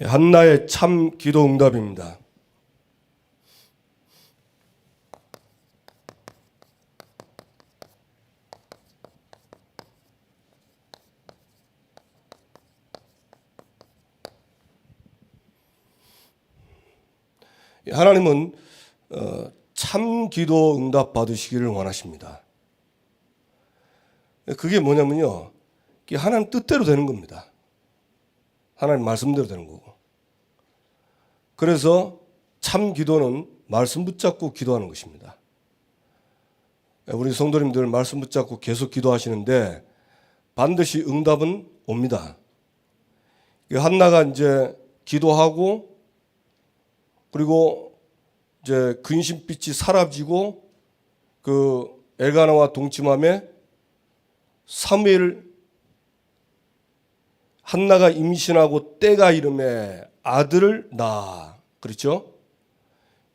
한나의 참 기도 응답입니다. 하나님은 참 기도 응답 받으시기를 원하십니다. 그게 뭐냐면요, 하나님 뜻대로 되는 겁니다. 하나님 말씀대로 되는 거고. 그래서 참 기도는 말씀 붙잡고 기도하는 것입니다. 우리 성도님들 말씀 붙잡고 계속 기도하시는데 반드시 응답은 옵니다. 한나가 이제 기도하고 그리고 이제 근심빛이 사라지고 그 엘가나와 동침함에 사무엘 한나가 임신하고 때가 이름에 아들을 낳아. 그렇죠?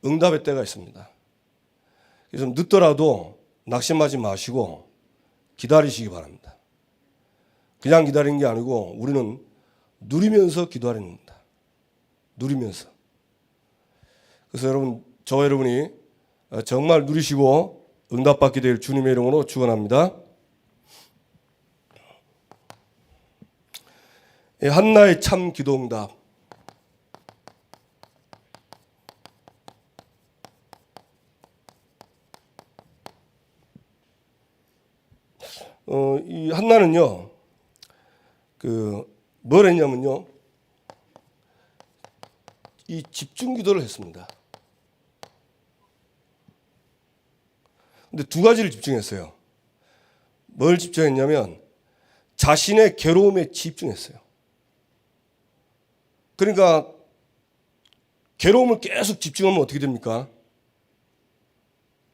응답의 때가 있습니다. 그래서 늦더라도 낙심하지 마시고 기다리시기 바랍니다. 그냥 기다리는 게 아니고 우리는 누리면서 기도하는 겁니다. 누리면서. 그래서 여러분, 저와 여러분이 정말 누리시고 응답받게 될 주님의 이름으로 축원합니다. 한나의 참 기도 응답. 이 한나는요, 뭘 했냐면요, 이 집중 기도를 했습니다. 근데 두 가지를 집중했어요. 뭘 집중했냐면 자신의 괴로움에 집중했어요. 그러니까 괴로움을 계속 집중하면 어떻게 됩니까?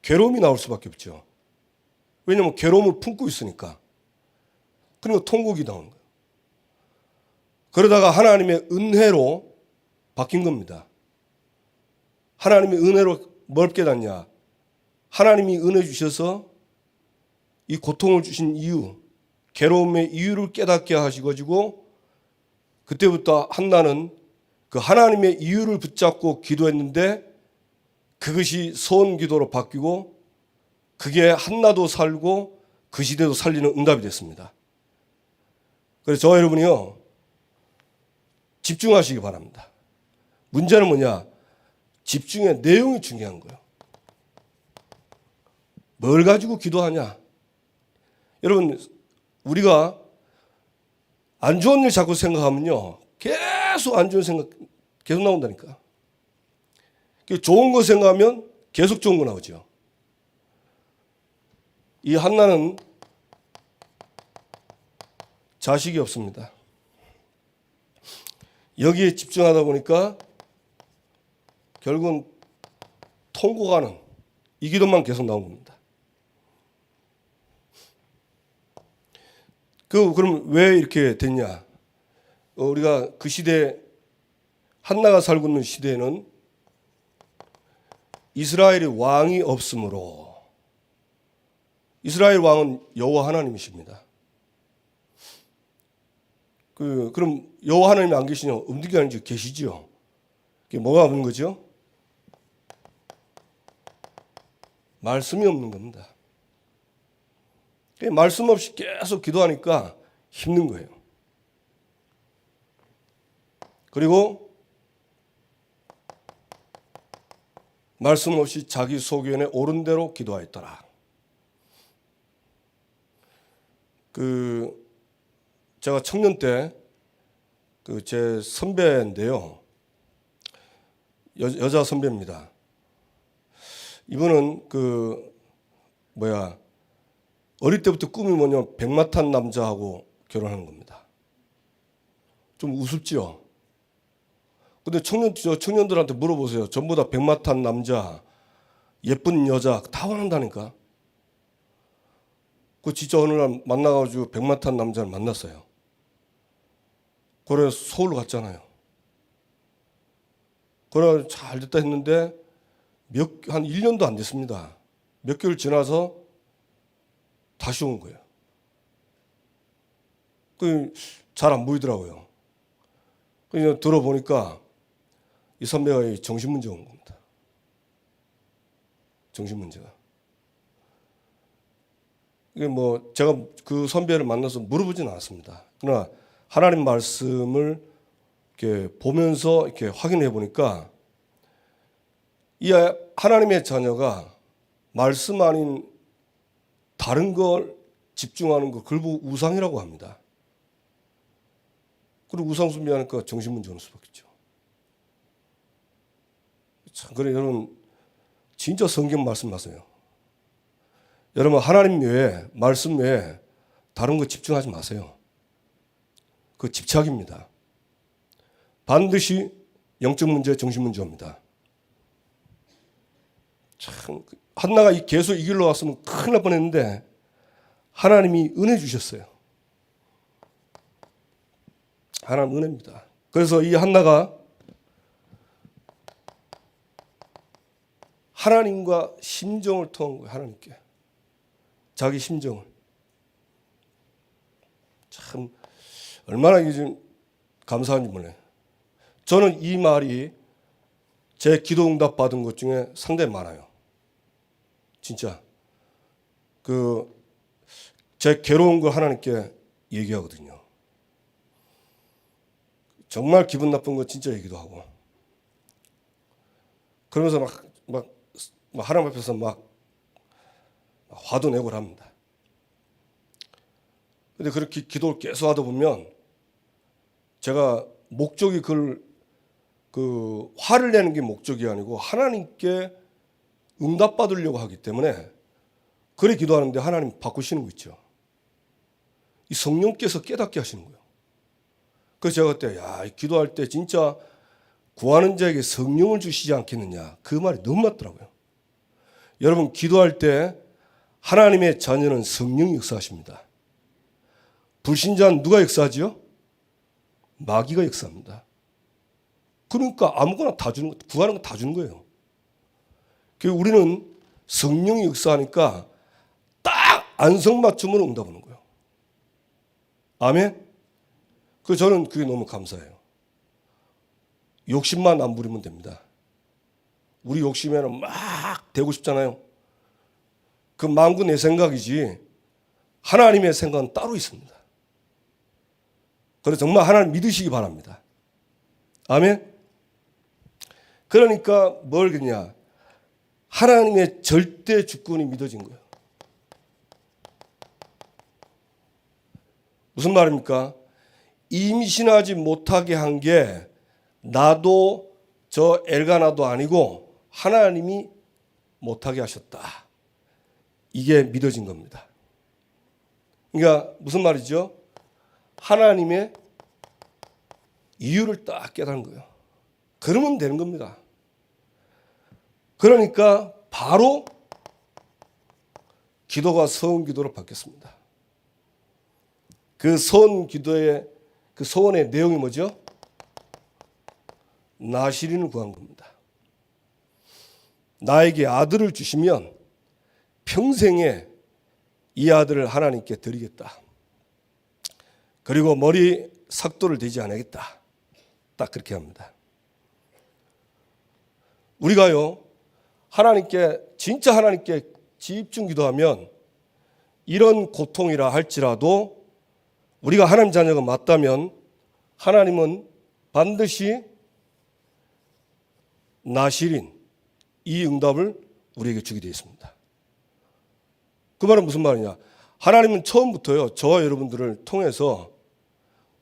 괴로움이 나올 수밖에 없죠. 왜냐하면 괴로움을 품고 있으니까. 그리고 통곡이 나오는 거예요. 그러다가 하나님의 은혜로 바뀐 겁니다. 하나님의 은혜로 뭘 깨닫냐? 하나님이 은혜 주셔서 이 고통을 주신 이유, 괴로움의 이유를 깨닫게 하시고 그때부터 한나는 그 하나님의 이유를 붙잡고 기도했는데 그것이 소원 기도로 바뀌고 그게 한나도 살고 그 시대도 살리는 응답이 됐습니다. 그래서 저와 여러분이요, 집중하시기 바랍니다. 문제는 뭐냐? 집중의 내용이 중요한 거예요. 뭘 가지고 기도하냐? 여러분, 우리가 안 좋은 일 자꾸 생각하면요, 계속 안 좋은 생각 계속 나온다니까. 좋은 거 생각하면 계속 좋은 거 나오죠. 이 한나는 자식이 없습니다. 여기에 집중하다 보니까 결국은 통곡하는 이 기도만 계속 나온 겁니다. 그럼 왜 이렇게 됐냐? 우리가 그 시대, 한나가 살고 있는 시대에는 이스라엘의 왕이 없으므로, 이스라엘 왕은 여호와 하나님이십니다. 그럼 여호와 하나님이 안 계시냐? 없는 게 아니죠. 계시죠. 그게 뭐가 없는 거죠? 말씀이 없는 겁니다. 말씀 없이 계속 기도하니까 힘든 거예요. 그리고 말씀 없이 자기 소견에 옳은 대로 기도하였더라. 제가 청년 때 제 선배인데요, 여자 선배입니다. 이분은 어릴 때부터 꿈이 뭐냐면 백마탄 남자하고 결혼하는 겁니다. 좀 우습죠? 근데 청년들한테 물어보세요. 전부 다 백마탄 남자, 예쁜 여자 다 원한다니까. 진짜 어느 날 만나가지고 백마탄 남자를 만났어요. 그래서 서울로 갔잖아요. 그래 잘 됐다 했는데 한 1년도 안 됐습니다. 몇 개월 지나서 다시 온 거예요. 잘 안 보이더라고요. 그냥 들어보니까 이 선배가 정신 문제가 온 겁니다. 정신 문제가. 이게 뭐 제가 그 선배를 만나서 물어보지는 않았습니다. 그러나 하나님 말씀을 이렇게 보면서 이렇게 확인해 보니까 이 하나님의 자녀가 말씀 아닌 다른 걸 집중하는 거 그걸 보고 우상이라고 합니다. 그리고 우상 숭배하니까 정신 문제 오는 수밖에 없죠. 참 그래 여러분 진짜 성경 말씀하세요. 여러분 하나님 외에 말씀 외에 다른 거 집중하지 마세요. 그 집착입니다. 반드시 영적 문제, 정신 문제입니다. 참 한나가 계속 이 길로 왔으면 큰일 날 뻔했는데 하나님이 은혜 주셨어요. 하나님 은혜입니다. 그래서 이 한나가 하나님과 심정을 통한 거예요. 하나님께. 자기 심정을. 참 얼마나 이게 좀 감사한지 몰라요. 저는 이 말이 제 기도 응답 받은 것 중에 상당히 많아요. 진짜. 제 괴로운 걸 하나님께 얘기하거든요. 정말 기분 나쁜 거 진짜 얘기도 하고. 그러면서 막 하나님 앞에서 막 화도 내고 합니다. 근데 그렇게 기도를 계속 하다 보면 제가 목적이 화를 내는 게 목적이 아니고 하나님께 응답받으려고 하기 때문에 그래 기도하는데 하나님 바꾸시는 거 있죠. 이 성령께서 깨닫게 하시는 거예요. 그래서 제가 그때 기도할 때 진짜 구하는 자에게 성령을 주시지 않겠느냐 그 말이 너무 맞더라고요. 여러분 기도할 때 하나님의 자녀는 성령이 역사하십니다. 불신자는 누가 역사하지요? 마귀가 역사합니다. 그러니까 아무거나 다 주는 거, 구하는 거 다 주는 거예요. 우리는 성령이 역사하니까 딱 안성맞춤으로 응답하는 거예요. 아멘? 저는 그게 너무 감사해요. 욕심만 안 부리면 됩니다. 우리 욕심에는 막 되고 싶잖아요. 그 만구 내 생각이지 하나님의 생각은 따로 있습니다. 그래서 정말 하나님 믿으시기 바랍니다. 아멘? 그러니까 뭘 그러냐? 하나님의 절대 주권이 믿어진 거예요. 무슨 말입니까? 임신하지 못하게 한 게 나도 저 엘가나도 아니고 하나님이 못하게 하셨다. 이게 믿어진 겁니다. 그러니까 무슨 말이죠? 하나님의 이유를 딱 깨닫는 거예요. 그러면 되는 겁니다. 그러니까 바로 기도가 서원 기도로 바뀌었습니다. 그 서원 기도의 그 서원의 내용이 뭐죠? 나시린을 구한 겁니다. 나에게 아들을 주시면 평생에 이 아들을 하나님께 드리겠다. 그리고 머리 삭도를 대지 않겠다. 딱 그렇게 합니다. 우리가요, 진짜 하나님께 집중 기도하면 이런 고통이라 할지라도 우리가 하나님 자녀가 맞다면 하나님은 반드시 나시린 이 응답을 우리에게 주게 되어 있습니다. 그 말은 무슨 말이냐? 하나님은 처음부터요, 저와 여러분들을 통해서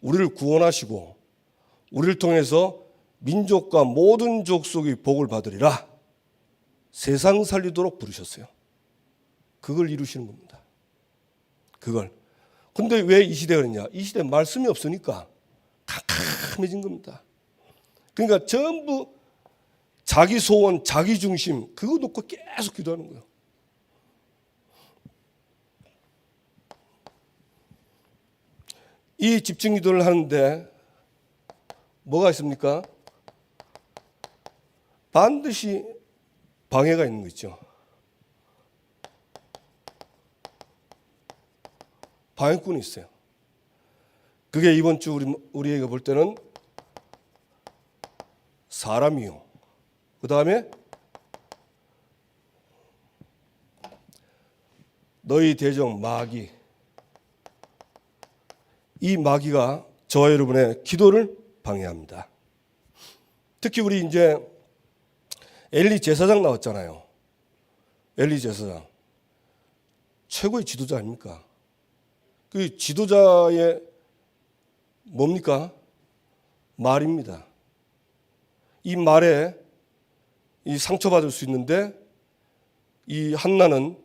우리를 구원하시고 우리를 통해서 민족과 모든 족속이 복을 받으리라 세상 살리도록 부르셨어요. 그걸 이루시는 겁니다. 그걸. 근데 왜 이 시대가 그랬냐? 이 시대에 말씀이 없으니까 캄캄해진 겁니다. 그러니까 전부 자기 소원, 자기 중심 그거 놓고 계속 기도하는 거예요. 이 집중 기도를 하는데 뭐가 있습니까? 반드시 방해가 있는 거 있죠. 방해꾼이 있어요. 그게 이번 주 우리에게 볼 때는 사람이요. 그 다음에 너희 대적 마귀. 이 마귀가 저와 여러분의 기도를 방해합니다. 특히 우리 이제 엘리 제사장 나왔잖아요. 엘리 제사장. 최고의 지도자 아닙니까? 그 지도자의 뭡니까? 말입니다. 이 말에 이 상처받을 수 있는데 이 한나는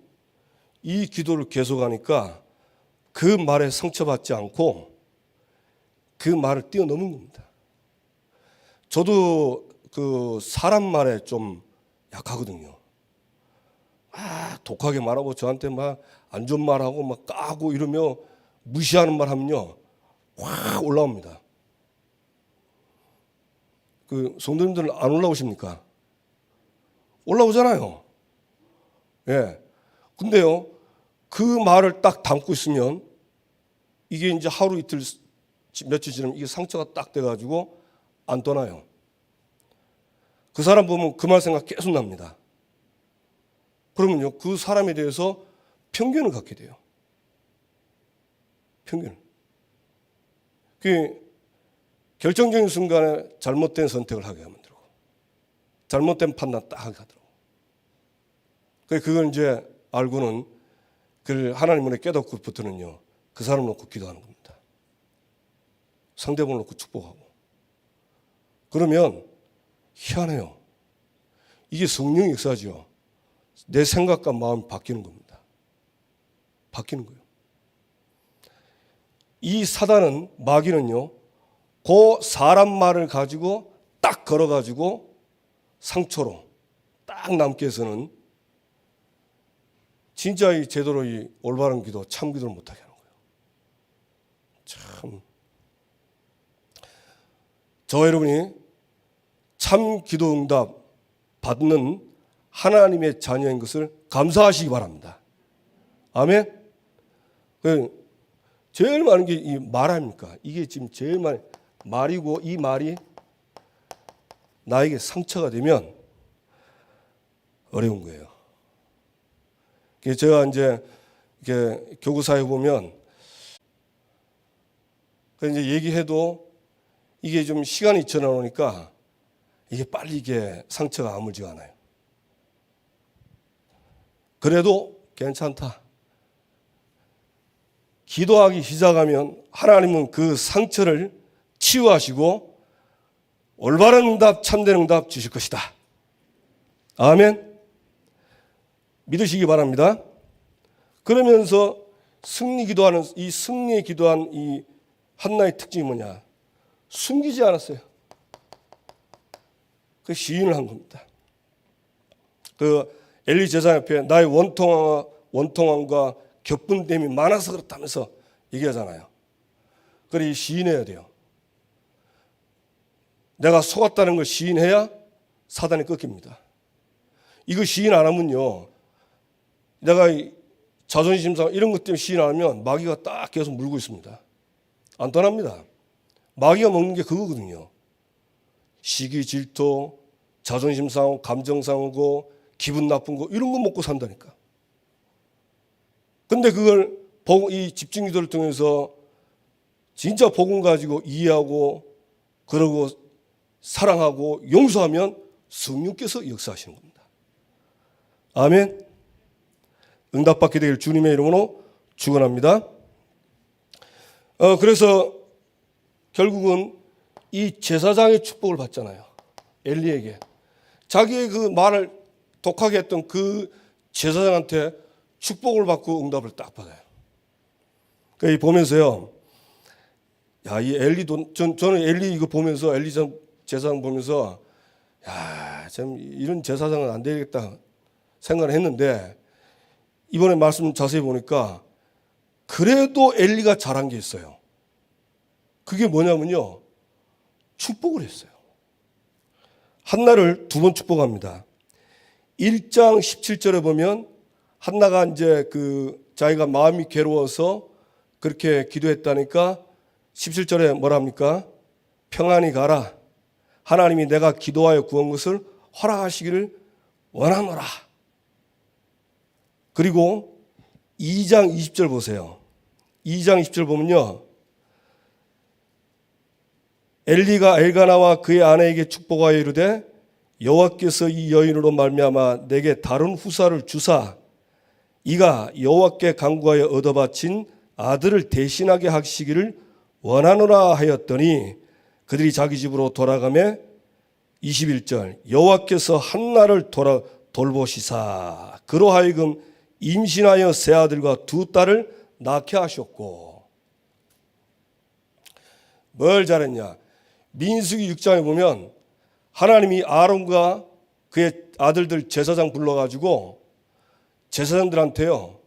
이 기도를 계속하니까 그 말에 상처받지 않고 그 말을 뛰어넘은 겁니다. 저도 그 사람 말에 좀 약하거든요. 독하게 말하고 저한테 막 안 좋은 말하고 막 까고 이러며 무시하는 말 하면요 확 올라옵니다. 그 성도님들은 안 올라오십니까? 올라오잖아요. 예. 근데요 그 말을 딱 담고 있으면 이게 이제 하루 이틀 며칠 지나면 이게 상처가 딱 돼가지고 안 떠나요. 그 사람 보면 그 말 생각 계속 납니다. 그러면요 그 사람에 대해서 편견을 갖게 돼요. 편견. 그 결정적인 순간에 잘못된 선택을 하게 만들고 잘못된 판단 딱 하게 하더라고. 그걸 이제 알고는 그 하나님을 깨닫고부터는요 그 사람 놓고 기도하는 겁니다. 상대방을 놓고 축복하고. 그러면 희한해요. 이게 성령의 역사죠. 내 생각과 마음이 바뀌는 겁니다. 바뀌는 거예요. 이 사단은 마귀는요 그 사람 말을 가지고 딱 걸어가지고 상처로 딱 남게 해서는 진짜 이 제대로 이 올바른 기도, 참 기도를 못하게 하는 거예요. 참. 저와 여러분이 참 기도 응답 받는 하나님의 자녀인 것을 감사하시기 바랍니다. 아멘. 제일 많은 게 이 말 아닙니까? 이게 지금 제일 많은 말이고 이 말이 나에게 상처가 되면 어려운 거예요. 제가 이제 이렇게 교구사에 보면 이제 얘기해도 이게 좀 시간이 지나오니까 이게 빨리 이게 상처가 아물지가 않아요. 그래도 괜찮다. 기도하기 시작하면 하나님은 그 상처를 치유하시고 올바른 응답, 참된 응답 주실 것이다. 아멘. 믿으시기 바랍니다. 그러면서 승리에 기도한 이 한나의 특징이 뭐냐? 숨기지 않았어요. 그 시인을 한 겁니다. 그 엘리 제사 옆에 나의 원통함과 격분됨이 많아서 그렇다면서 얘기하잖아요. 그래 시인해야 돼요. 내가 속았다는 걸 시인해야 사단이 꺾입니다. 이거 시인 안 하면요, 내가 자존심 상하 이런 것 때문에 시인 안 하면 마귀가 딱 계속 물고 있습니다. 안 떠납니다. 마귀가 먹는 게 그거거든요. 시기, 질투, 자존심 상하고 감정 상하고 기분 나쁜 거 이런 거 먹고 산다니까. 근데 그걸 이 집중 기도를 통해서 진짜 복음 가지고 이해하고 그러고 사랑하고 용서하면 성령께서 역사하시는 겁니다. 아멘. 응답받게 되길 주님의 이름으로 축원합니다. 그래서 결국은 이 제사장의 축복을 받잖아요. 엘리에게. 자기의 그 말을 독하게 했던 그 제사장한테 축복을 받고 응답을 딱 받아요. 그러니까 보면서요, 야, 이 엘리도, 저는 엘리 이거 보면서, 엘리 제사장 보면서, 야, 참, 이런 제사장은 안 되겠다 생각을 했는데, 이번에 말씀 자세히 보니까, 그래도 엘리가 잘한 게 있어요. 그게 뭐냐면요, 축복을 했어요. 한나를 두 번 축복합니다. 1장 17절에 보면, 한나가 이제 자기가 마음이 괴로워서 그렇게 기도했다니까 17절에 뭐라 합니까? 평안히 가라. 하나님이 내가 기도하여 구한 것을 허락하시기를 원하노라. 그리고 2장 20절 보세요. 2장 20절 보면요, 엘리가 엘가나와 그의 아내에게 축복하여 이르되 여호와께서 이 여인으로 말미암아 내게 다른 후사를 주사 이가 여호와께 간구하여 얻어 바친 아들을 대신하게 하시기를 원하노라 하였더니 그들이 자기 집으로 돌아가매 21절 여호와께서 한나를 돌보시사 그로 하여금 임신하여 세 아들과 두 딸을 낳게 하셨고. 뭘 잘했냐? 민수기 6장에 보면 하나님이 아론과 그의 아들들 제사장 불러가지고 제사장들한테요,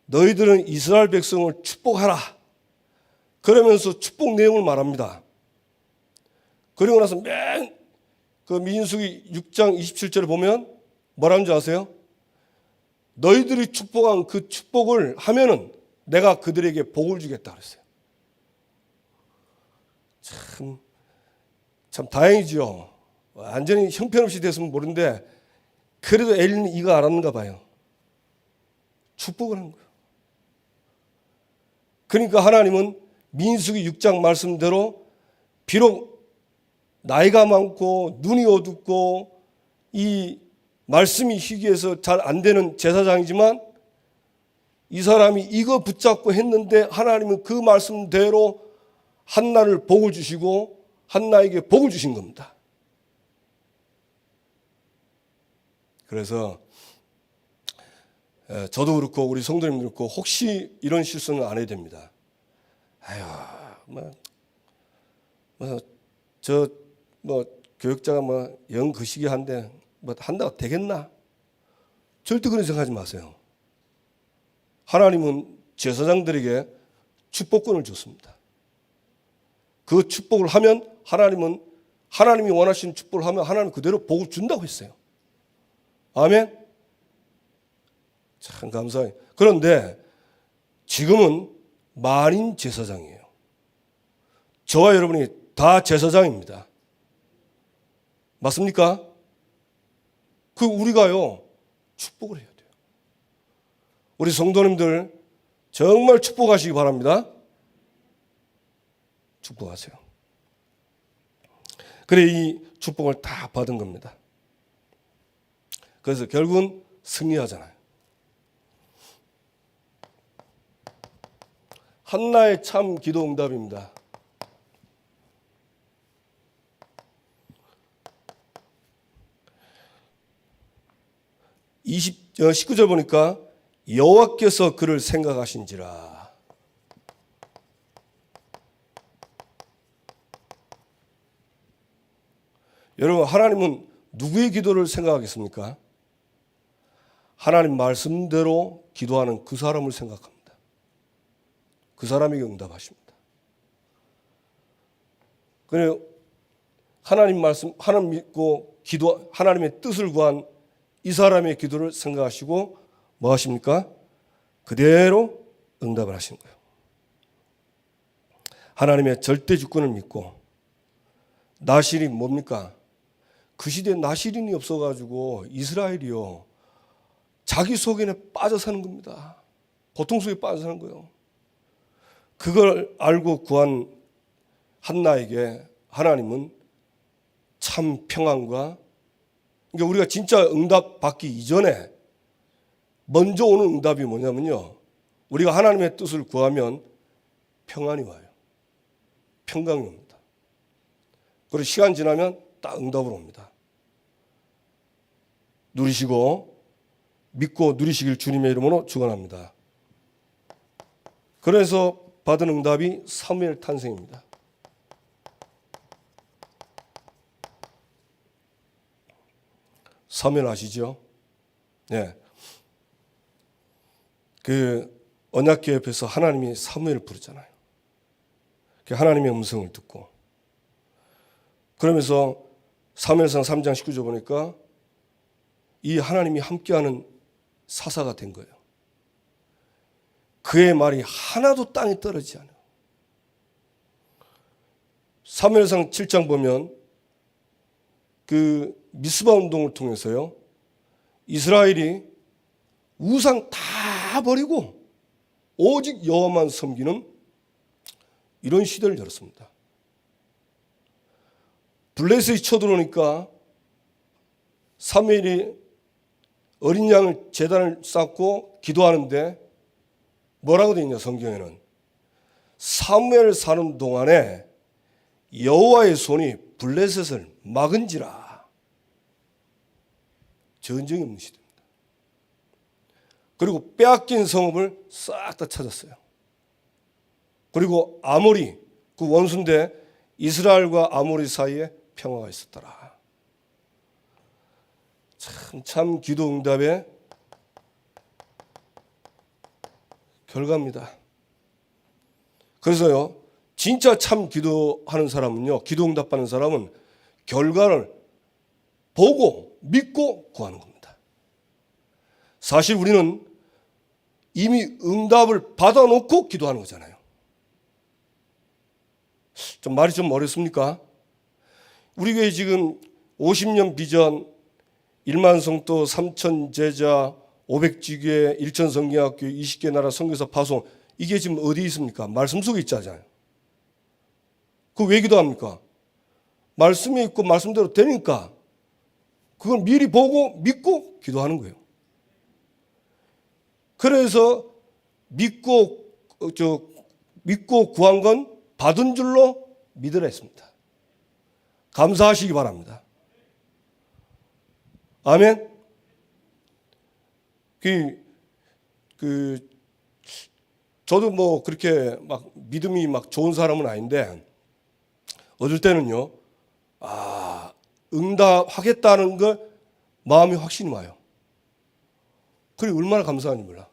너희들은 이스라엘 백성을 축복하라 그러면서 축복 내용을 말합니다. 그리고 나서 맨 그 민수기 6장 27절을 보면 뭐라는 줄 아세요? 너희들이 축복한 그 축복을 하면은 내가 그들에게 복을 주겠다 그랬어요. 참 다행이죠. 완전히 형편없이 됐으면 모르는데 그래도 엘리는 이거 알았는가 봐요. 축복을 하는 거예요. 그러니까 하나님은 민수기 6장 말씀대로 비록 나이가 많고 눈이 어둡고 이 말씀이 희귀해서 잘 안 되는 제사장이지만 이 사람이 이거 붙잡고 했는데 하나님은 그 말씀대로 한나를 복을 주시고 한나에게 복을 주신 겁니다. 그래서 저도 그렇고 우리 성도님도 그렇고 혹시 이런 실수는 안 해야 됩니다. 교육자가 영 거시기 한데 한다고 되겠나? 절대 그런 생각하지 마세요. 하나님은 제사장들에게 축복권을 줬습니다. 그 축복을 하면 하나님이 원하시는 축복을 하면 하나님 그대로 복을 준다고 했어요. 아멘. 참 감사해요. 그런데 지금은 만인 제사장이에요. 저와 여러분이 다 제사장입니다. 맞습니까? 우리가요 축복을 해야 돼요. 우리 성도님들 정말 축복하시기 바랍니다. 축복하세요. 그래 이 축복을 다 받은 겁니다. 그래서 결국은 승리하잖아요. 한나의 참 기도 응답입니다. 19절 보니까 여호와께서 그를 생각하신지라. 여러분, 하나님은 누구의 기도를 생각하겠습니까? 하나님 말씀대로 기도하는 그 사람을 생각합니다. 그 사람에게 응답하십니다. 그래서 하나님 말씀, 하나님 믿고 하나님의 뜻을 구한 이 사람의 기도를 생각하시고 뭐 하십니까? 그대로 응답을 하시는 거예요. 하나님의 절대 주권을 믿고 나실이 뭡니까? 그 시대에 나실인이 없어가지고 이스라엘이요 자기 속에 빠져 사는 겁니다. 고통 속에 빠져 사는 거예요. 그걸 알고 구한 한나에게 하나님은 참 평안과, 그러니까 우리가 진짜 응답 받기 이전에 먼저 오는 응답이 뭐냐면요, 우리가 하나님의 뜻을 구하면 평안이 와요. 평강이 옵니다. 그리고 시간 지나면 딱 응답으로 옵니다. 누리시고 믿고 누리시길 주님의 이름으로 축원합니다. 그래서 받은 응답이 사무엘 탄생입니다. 사무엘 아시죠? 네. 그 언약궤 옆에서 하나님이 사무엘을 부르잖아요. 하나님의 음성을 듣고, 그러면서 사무엘상 3장 19절 보니까 이 하나님이 함께하는 사사가 된 거예요. 그의 말이 하나도 땅에 떨어지지 않아요. 사무엘상 7장 보면 그 미스바 운동을 통해서요, 이스라엘이 우상 다 버리고 오직 여호와만 섬기는 이런 시대를 열었습니다. 블레셋이 쳐들어오니까 사무엘이 어린 양을 제단을 쌓고 기도하는데 뭐라고 되어 있냐, 성경에는 사무엘 사는 동안에 여호와의 손이 블레셋을 막은지라. 전쟁이 없는 시대입니다. 그리고 빼앗긴 성읍을 싹 다 찾았어요. 그리고 아모리, 그 원수인데 이스라엘과 아모리 사이에 평화가 있었더라. 참 기도 응답의 결과입니다. 그래서요, 진짜 참 기도하는 사람은요, 기도 응답하는 사람은 결과를 보고 믿고 구하는 겁니다. 사실 우리는 이미 응답을 받아놓고 기도하는 거잖아요. 좀 말이 좀 어렵습니까? 우리 교회 지금 50년 비전, 1만 성도, 3천 제자, 500지교회, 1천 성경학교, 20개 나라 선교사 파송, 이게 지금 어디 있습니까? 말씀 속에 있잖아요. 그 왜 기도합니까? 말씀이 있고 말씀대로 되니까 그걸 미리 보고 믿고 기도하는 거예요. 그래서 믿고 구한 건 받은 줄로 믿으라 했습니다. 감사하시기 바랍니다. 아멘. 저도 뭐 그렇게 막 믿음이 막 좋은 사람은 아닌데, 어떨 때는요, 응답하겠다는 걸 마음이 확신이 와요. 그게 얼마나 감사한지 몰라.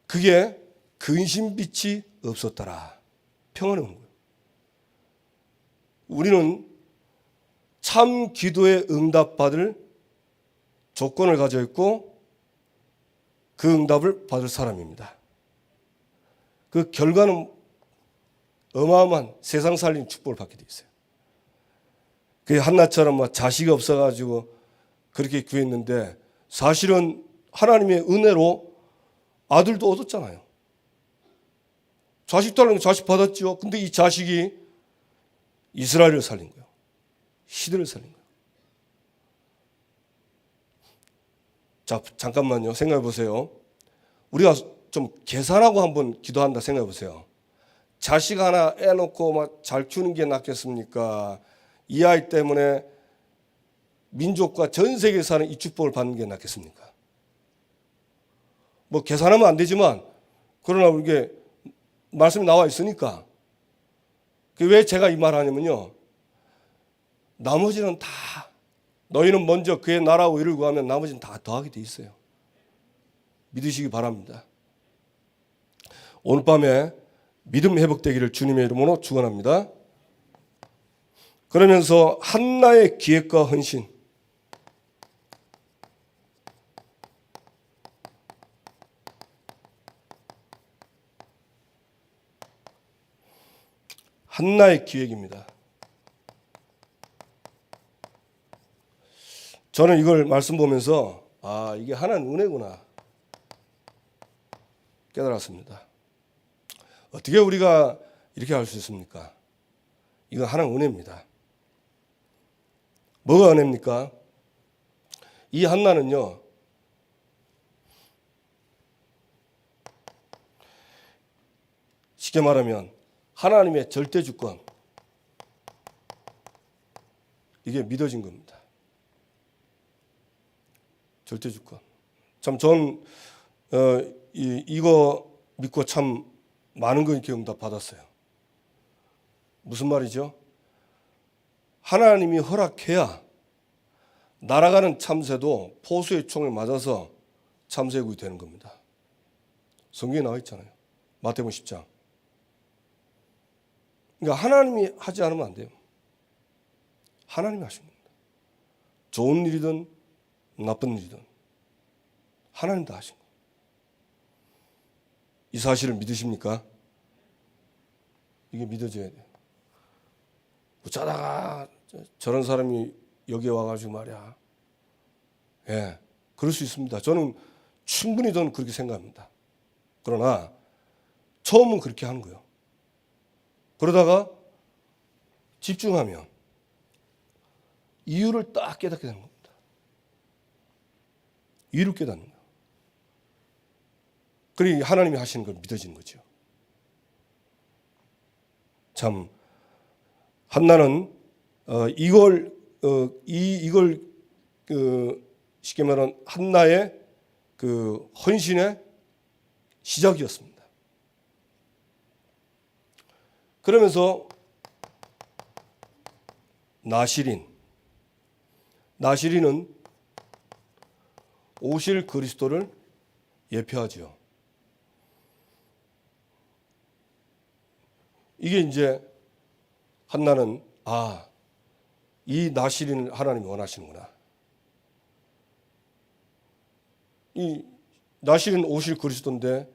그게 근심빛이 없었더라. 평안이 오는 거예요. 우리는 참 기도에 응답받을 조건을 가져 있고 그 응답을 받을 사람입니다. 그 결과는 어마어마한 세상 살리는 축복을 받게 돼 있어요. 그 한나처럼 막 자식이 없어가지고 그렇게 구했는데 사실은 하나님의 은혜로 아들도 얻었잖아요. 자식 달라는 게 자식 받았죠. 근데 이 자식이 이스라엘을 살린 거예요. 시대를 살린 거예요. 자, 잠깐만요. 생각해 보세요. 우리가 좀 계산하고 한번 기도한다 생각해 보세요. 자식 하나 애 놓고 막 잘 키우는 게 낫겠습니까? 이 아이 때문에 민족과 전 세계에 사는 이 축복을 받는 게 낫겠습니까? 뭐 계산하면 안 되지만, 그러나 이게 말씀이 나와 있으니까. 왜 제가 이 말을 하냐면요, 나머지는 다, 너희는 먼저 그의 나라와 의를 구하면 나머지는 다 더하게 돼 있어요. 믿으시기 바랍니다. 오늘 밤에 믿음 회복되기를 주님의 이름으로 축원합니다. 그러면서 한나의 기획과 헌신, 한나의 기획입니다. 저는 이걸 말씀 보면서 이게 하나님 은혜구나 깨달았습니다. 어떻게 우리가 이렇게 할 수 있습니까? 이건 하나님 은혜입니다. 뭐가 은혜입니까? 이 한나는요, 쉽게 말하면 하나님의 절대 주권, 이게 믿어진 겁니다. 절대 주권. 참 전 이거 믿고 참 많은 거 이렇게 응답 받았어요. 무슨 말이죠? 하나님이 허락해야 날아가는 참새도 포수의 총에 맞아서 참새국이 되는 겁니다. 성경에 나와 있잖아요. 마태복음 10장. 그러니까 하나님이 하지 않으면 안 돼요. 하나님이 하신 겁니다. 좋은 일이든 나쁜 일이든 하나님 다 하신 거예요. 이 사실을 믿으십니까? 이게 믿어져야 돼요. 어쩌다가 저런 사람이 여기에 와가지고 말이야. 예, 그럴 수 있습니다. 저는 충분히 그렇게 생각합니다. 그러나 처음은 그렇게 하는 거예요. 그러다가 집중하면 이유를 딱 깨닫게 되는 겁니다. 이유를 깨닫는 거예요. 그리고 하나님이 하시는 걸 믿어지는 거죠. 참 한나는 이걸 쉽게 말하면 한나의 그 헌신의 시작이었습니다. 그러면서 나시린은 오실 그리스도를 예표하죠. 이게 이제 한나는 이 나시린을 하나님이 원하시는구나. 이 나시린 오실 그리스도인데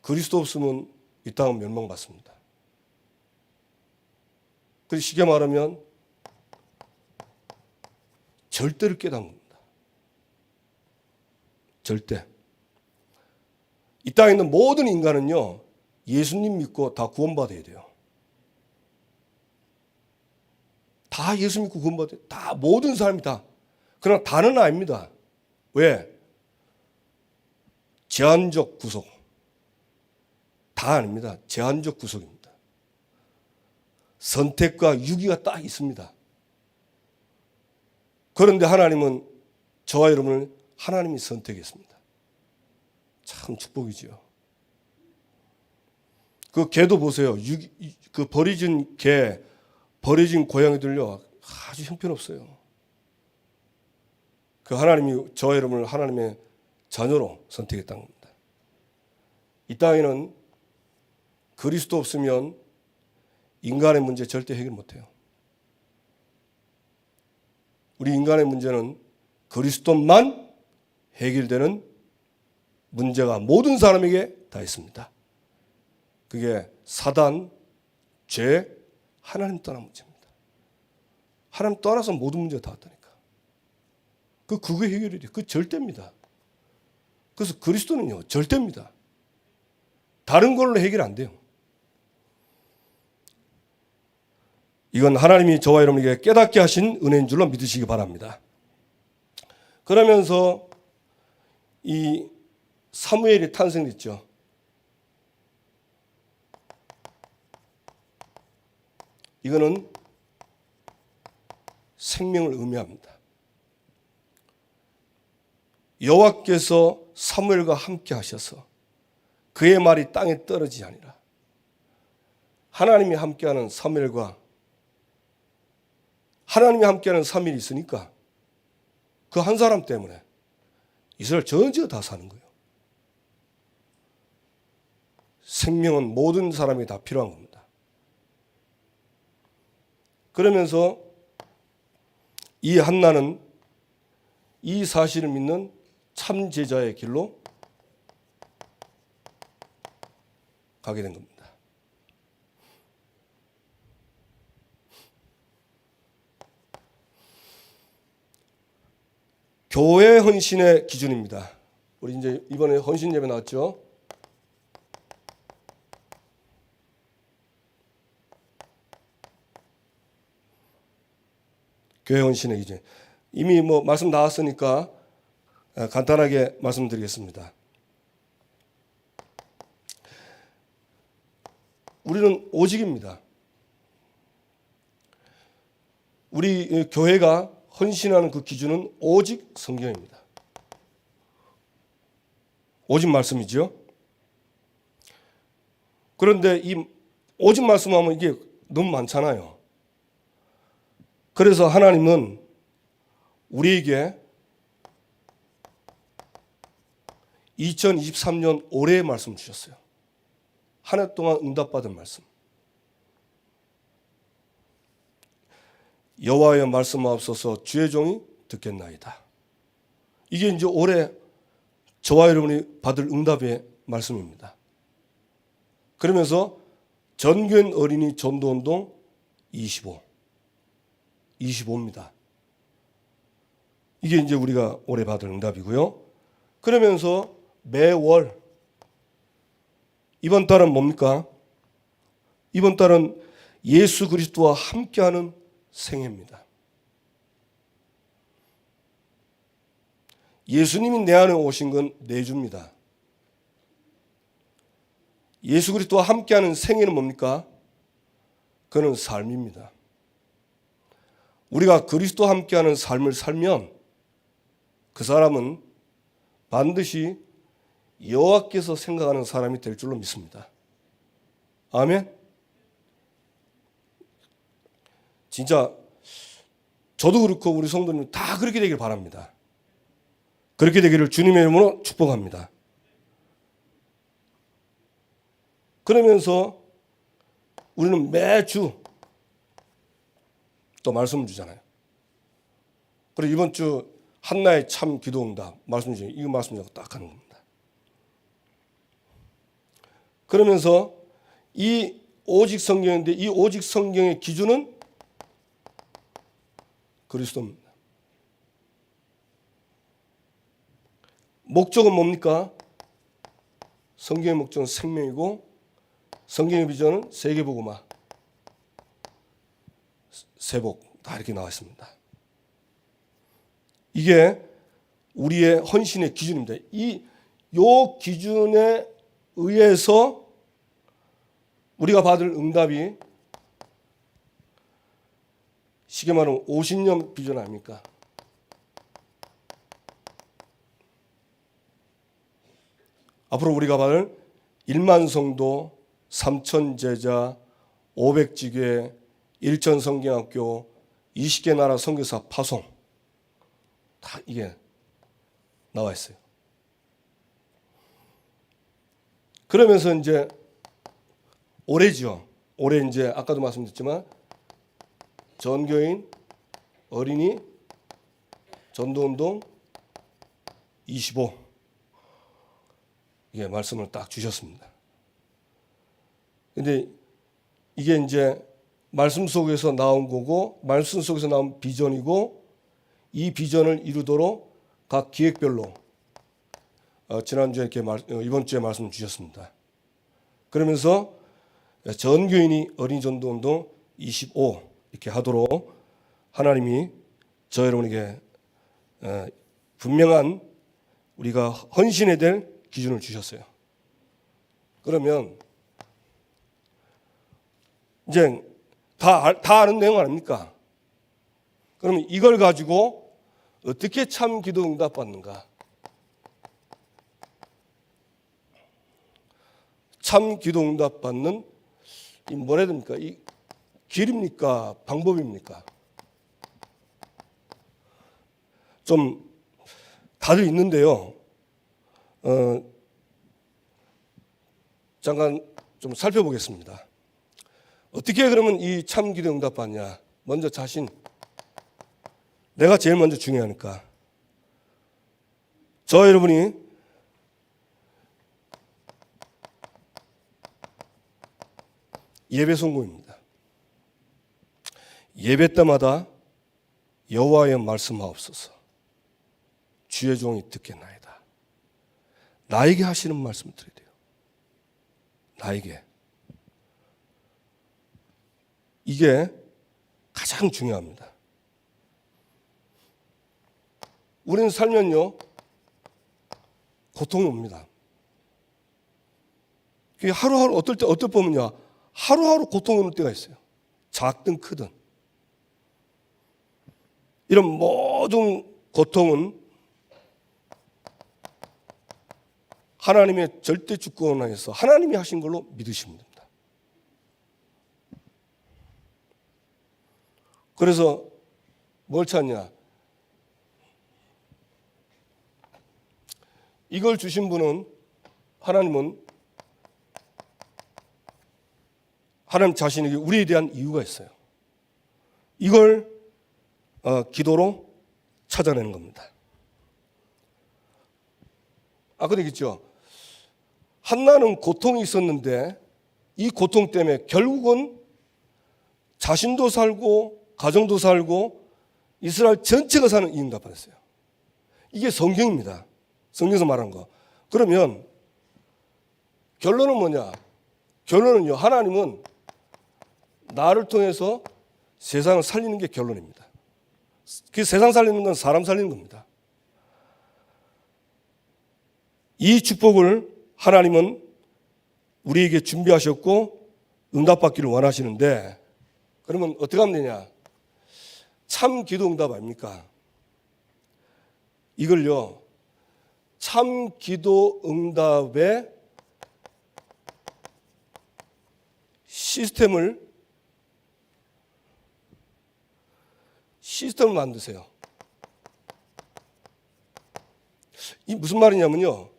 그리스도 없으면 이 땅은 멸망받습니다. 그래서 쉽게 말하면 절대를 깨닫는 겁니다. 절대. 이 땅에 있는 모든 인간은요, 예수님 믿고 다 구원받아야 돼요. 다 예수 믿고 구원받아야 돼요. 다 모든 사람이 다. 그러나 다는 아닙니다. 왜? 제한적 구속. 다 아닙니다. 제한적 구속입니다. 선택과 유기가 딱 있습니다. 그런데 하나님은 저와 여러분을 하나님이 선택했습니다. 참 축복이죠. 그 개도 보세요. 그 버려진 개, 버려진 고양이들요, 아주 형편없어요. 그 하나님이 저와 여러분을 하나님의 자녀로 선택했다는 겁니다. 이 땅에는 그리스도 없으면 인간의 문제 절대 해결 못해요. 우리 인간의 문제는 그리스도만 해결되는 문제가 모든 사람에게 다 있습니다. 그게 사단, 죄, 하나님 떠난 문제입니다. 하나님 떠나서 모든 문제가 다 왔다니까. 그거 해결이 돼요. 그 절대입니다. 그래서 그리스도는요, 절대입니다. 다른 걸로 해결 안 돼요. 이건 하나님이 저와 여러분에게 깨닫게 하신 은혜인 줄로 믿으시기 바랍니다. 그러면서 이 사무엘이 탄생했죠. 이거는 생명을 의미합니다. 여호와께서 사무엘과 함께 하셔서 그의 말이 땅에 떨어지지 아니라 하나님이 함께하는 사무엘과 하나님이 함께하는 사무엘이 있으니까 그 한 사람 때문에 이스라엘 전체가 다 사는 거예요. 생명은 모든 사람이 다 필요한 겁니다. 그러면서 이 한나는 이 사실을 믿는 참 제자의 길로 가게 된 겁니다. 교회 헌신의 기준입니다. 우리 이제 이번에 헌신 예배 나왔죠? 교회 헌신의 기준. 이미 말씀 나왔으니까 간단하게 말씀드리겠습니다. 우리는 오직입니다. 우리 교회가 헌신하는 그 기준은 오직 성경입니다. 오직 말씀이죠. 그런데 이 오직 말씀하면 이게 너무 많잖아요. 그래서 하나님은 우리에게 2023년 올해의 말씀 주셨어요. 한 해 동안 응답받은 말씀. 여호와의 말씀하옵소서 주의 종이 듣겠나이다. 이게 이제 올해 저와 여러분이 받을 응답의 말씀입니다. 그러면서 전교인 어린이 전도운동 25. 25입니다. 이게 이제 우리가 올해 받을 응답이고요. 그러면서 매월 이번 달은 뭡니까? 이번 달은 예수 그리스도와 함께하는 생애입니다. 예수님이 내 안에 오신 건 내주입니다. 예수 그리스도와 함께하는 생애는 뭡니까? 그는 삶입니다. 우리가 그리스도와 함께하는 삶을 살면 그 사람은 반드시 여호와께서 생각하는 사람이 될 줄로 믿습니다. 아멘. 진짜 저도 그렇고 우리 성도님 다 그렇게 되길 바랍니다. 그렇게 되기를 주님의 이름으로 축복합니다. 그러면서 우리는 매주 또 말씀을 주잖아요. 그리고 이번 주 한나의 참 기도응답 말씀 중에 이거 말씀 주고 딱 하는 겁니다. 그러면서 이 오직 성경인데 이 오직 성경의 기준은 그리스도입니다. 목적은 뭡니까? 성경의 목적은 생명이고 성경의 비전은 세계복음화, 세복 다 이렇게 나와 있습니다. 이게 우리의 헌신의 기준입니다. 요 기준에 의해서 우리가 받을 응답이 쉽게 말하면 50년 비전 아닙니까? 앞으로 우리가 받을 1만 성도, 3천 제자, 500지교회, 1천 성경학교, 20개 나라 선교사 파송 다 이게 나와 있어요. 그러면서 이제 올해죠. 올해 이제 아까도 말씀드렸지만 전교인, 어린이, 전도운동 25 이게 말씀을 딱 주셨습니다. 근데 이게 이제 말씀 속에서 나온 거고 말씀 속에서 나온 비전이고 이 비전을 이루도록 각 기획별로 지난주에 이렇게 이번 주에 말씀 주셨습니다. 그러면서 전교인이 어린이 전도운동 25 이렇게 하도록 하나님이 저 여러분에게 분명한 우리가 헌신해야 될 기준을 주셨어요. 그러면 이제 다 아는 내용 아닙니까? 그러면 이걸 가지고 어떻게 참 기도 응답 받는가? 참 기도 응답 받는 이 뭐라 해야 됩니까? 이 길입니까? 방법입니까? 좀 다들 있는데요. 잠깐 좀 살펴보겠습니다. 어떻게 그러면 이 참 기도 응답 받냐? 먼저 자신, 내가 제일 먼저 중요하니까. 저 여러분이 예배 성공입니다. 예배 때마다 여호와의 말씀하옵소서. 주의 종이 듣겠나이다. 나에게 하시는 말씀 드려야 돼요. 나에게. 이게 가장 중요합니다. 우리는 살면요 고통이 옵니다. 하루하루 어떨 보면요 하루하루 고통이 오는 때가 있어요. 작든 크든. 이런 모든 고통은 하나님의 절대 주권 안에서 하나님이 하신 걸로 믿으시면 됩니다. 그래서 뭘 찾냐? 이걸 주신 분은 하나님은 하나님 자신에게 우리에 대한 이유가 있어요. 이걸 기도로 찾아내는 겁니다. 아까도 얘기했죠. 한나는 고통이 있었는데 이 고통 때문에 결국은 자신도 살고 가정도 살고 이스라엘 전체가 사는 이 응답받았어요. 이게 성경입니다. 성경에서 말한 거. 그러면 결론은 뭐냐? 결론은요, 하나님은 나를 통해서 세상을 살리는 게 결론입니다. 그 세상 살리는 건 사람 살리는 겁니다. 이 축복을 하나님은 우리에게 준비하셨고 응답받기를 원하시는데, 그러면 어떻게 하면 되냐? 참 기도 응답 아닙니까? 이걸요, 참 기도 응답의 시스템을 만드세요. 이 무슨 말이냐면요,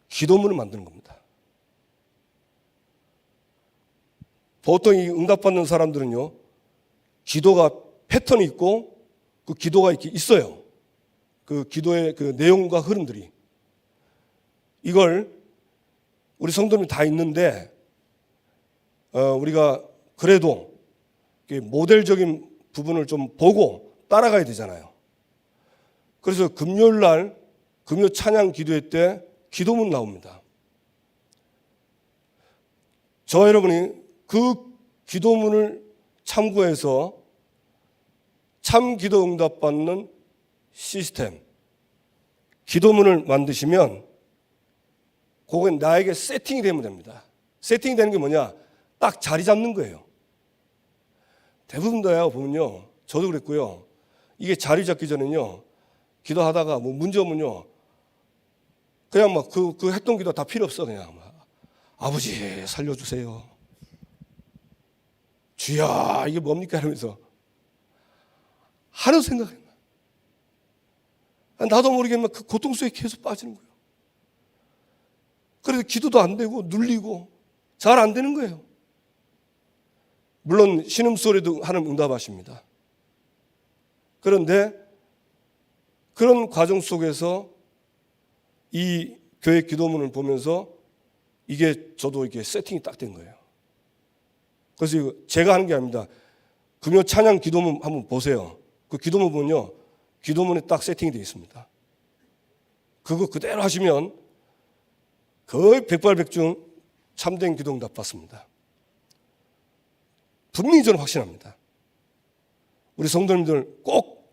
기도문을 만드는 겁니다. 보통 이 응답받는 사람들은요, 기도가 패턴이 있고 그 기도가 이렇게 있어요. 그 기도의 그 내용과 흐름들이. 이걸 우리 성도님이 다 있는데 우리가 그래도 모델적인 부분을 좀 보고 따라가야 되잖아요. 그래서 금요일 날 금요 찬양 기도회 때 기도문 나옵니다. 저와 여러분이 그 기도문을 참고해서 참 기도 응답 받는 시스템, 기도문을 만드시면 그건 나에게 세팅이 되면 됩니다. 세팅이 되는 게 뭐냐? 딱 자리 잡는 거예요. 대부분 다야 보면요, 저도 그랬고요, 이게 자리 잡기 전에는요, 기도하다가 뭐 문제 오면요, 그냥 막 그 했던 기도 다 필요 없어. 그냥 막 아버지 살려주세요, 주야 이게 뭡니까 이러면서 하루 생각했나. 나도 모르게 막 그 고통 속에 계속 빠지는 거예요. 그래서 기도도 안 되고 눌리고 잘 안 되는 거예요. 물론 신음소리도 하나님 응답하십니다. 그런데 그런 과정 속에서 이 교회 기도문을 보면서 이게 저도 이게 세팅이 딱 된 거예요. 그래서 이거 제가 하는 게 아닙니다. 금요 찬양 기도문 한번 보세요. 그 기도문 보면요, 기도문에 딱 세팅이 되어 있습니다. 그거 그대로 하시면 거의 백발백중 참된 기도 응답 받습니다. 분명히 저는 확신합니다. 우리 성도님들 꼭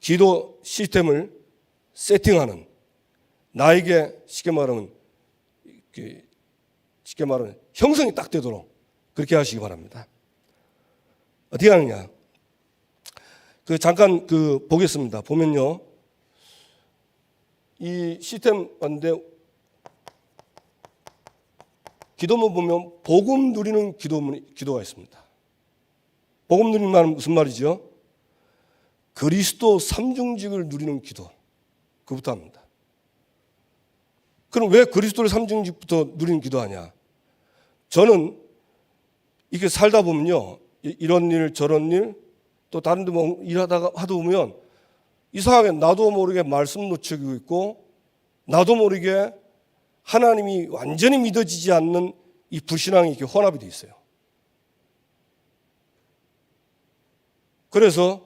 기도 시스템을 세팅하는, 나에게 쉽게 말하면 형성이 딱 되도록 그렇게 하시기 바랍니다. 어떻게 하느냐? 잠깐 보겠습니다. 보면요, 이 시스템 왔는데 기도문 보면 복음 누리는 기도가 있습니다. 복음 누리는 말은 무슨 말이죠? 그리스도 삼중직을 누리는 기도, 그부터 합니다. 그럼 왜 그리스도를 삼중직부터 누리는 기도하냐? 저는 이렇게 살다 보면요, 이런 일 저런 일 또 다른 데 뭐 일하다가 하다 보면 이상하게 나도 모르게 말씀 놓치고 있고 나도 모르게 하나님이 완전히 믿어지지 않는 이 불신앙이 이렇게 혼합이 되어 있어요. 그래서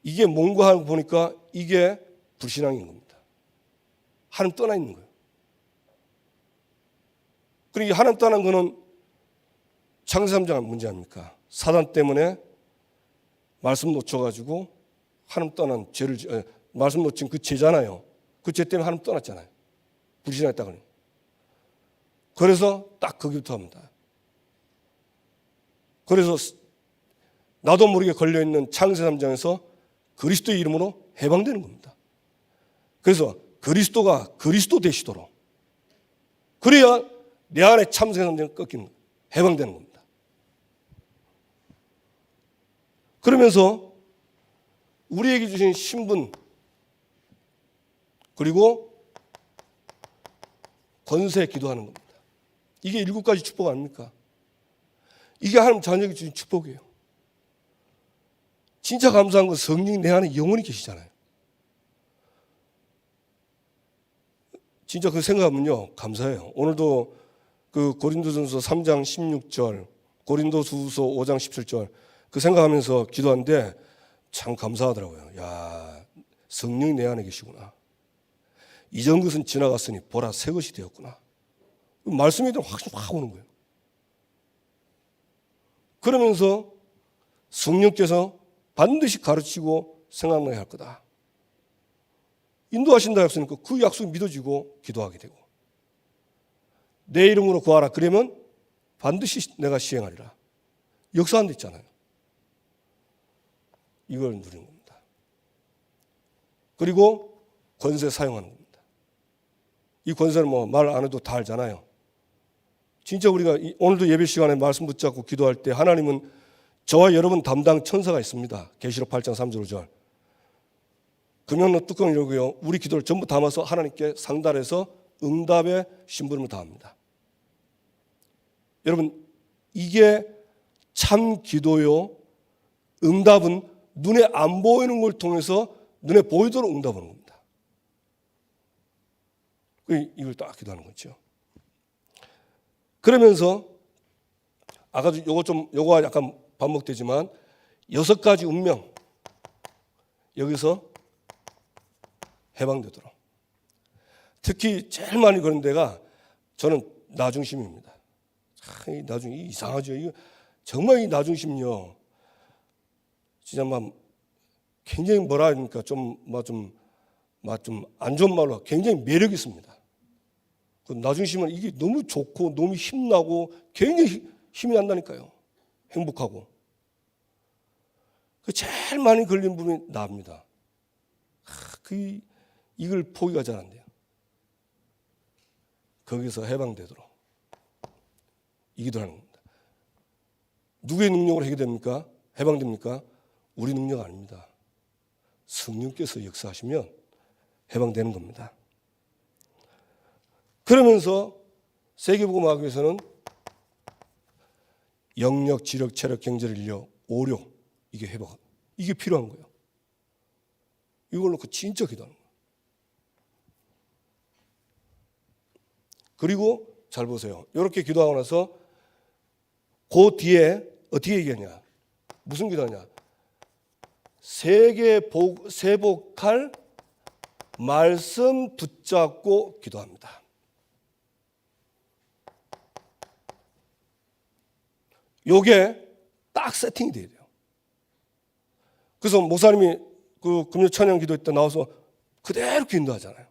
이게 뭔가 하고 보니까 이게 불신앙인 겁니다. 하나님 떠나 있는 거예요. 그리고 하나님 떠난 거는 창세기 3장 문제 아닙니까? 사단 때문에 말씀 놓쳐가지고 하나님 떠난 죄를, 말씀 놓친 그 죄잖아요. 그 죄 때문에 하나님 떠났잖아요. 불신앙했다 그래요. 그래서 딱 거기부터 합니다. 그래서 나도 모르게 걸려있는 창세기 3장에서 그리스도의 이름으로 해방되는 겁니다. 그래서 그리스도가 그리스도 되시도록, 그래야 내 안에 창세기 3장이 꺾이는 거예요. 해방되는 겁니다. 그러면서 우리에게 주신 신분 그리고 권세 기도하는 겁니다. 이게 7가지 축복 아닙니까? 이게 하나님 자녀에게 주신 축복이에요. 진짜 감사한 건 성령이 내 안에 영원히 계시잖아요. 진짜 그 생각하면요, 감사해요. 오늘도 그 고린도전서 3장 16절 고린도후서 5장 17절 그 생각하면서 기도하는데 참 감사하더라고요. 야, 성령이 내 안에 계시구나. 이전 것은 지나갔으니 보라 새 것이 되었구나. 말씀이 확 오는 거예요. 그러면서 성령께서 반드시 가르치고 생각나야 할 거다. 인도하신다 약속이니까 그 약속이 믿어지고 기도하게 되고 내 이름으로 구하라. 그러면 반드시 내가 시행하리라. 역사한 데 있잖아요. 이걸 누리는 겁니다. 그리고 권세 사용하는 겁니다. 이 권세는 뭐 말 안 해도 다 알잖아요. 진짜 우리가 오늘도 예배 시간에 말씀 붙잡고 기도할 때 하나님은 저와 여러분 담당 천사가 있습니다. 계시록 8장 3절 5절. 금연로 뚜껑을 열고요. 우리 기도를 전부 담아서 하나님께 상달해서 응답의 심부름을 다합니다. 여러분 이게 참 기도요. 응답은 눈에 안 보이는 걸 통해서 눈에 보이도록 응답하는 겁니다. 이걸 딱 기도하는 거죠. 그러면서 아까 요거 약간 반복되지만 6가지 운명 여기서 해방되도록. 특히 제일 많이 그런 데가 저는 나중심입니다. 이 나중 이상하죠. 이거 정말 이 나중심요. 진짜 막 굉장히 뭐라 하니까 좀 안 좋은 말로 굉장히 매력이 있습니다. 그 나중심은 이게 너무 좋고 너무 힘나고 굉장히 힘이 난다니까요. 행복하고. 그 제일 많이 걸린 부분이 나입니다. 이걸 포기가 잘 안 돼요. 거기서 해방되도록 이 기도를 하는 겁니다. 누구의 능력으로 해결됩니까? 해방됩니까? 우리 능력 아닙니다. 성령께서 역사하시면 해방되는 겁니다. 그러면서 세계복음학교에서는 영역, 지력, 체력, 경제력, 인력, 오력 이게 회복, 이게 필요한 거예요. 이걸 놓고 진짜 기도하는 거예요. 그리고 잘 보세요. 이렇게 기도하고 나서 그 뒤에 어떻게 얘기하냐? 무슨 기도하냐? 세복할 말씀 붙잡고 기도합니다. 요게 딱 세팅이 돼야 돼요. 그래서 목사님이 그 금요 찬양 기도회 때 나와서 그대로 기도하잖아요.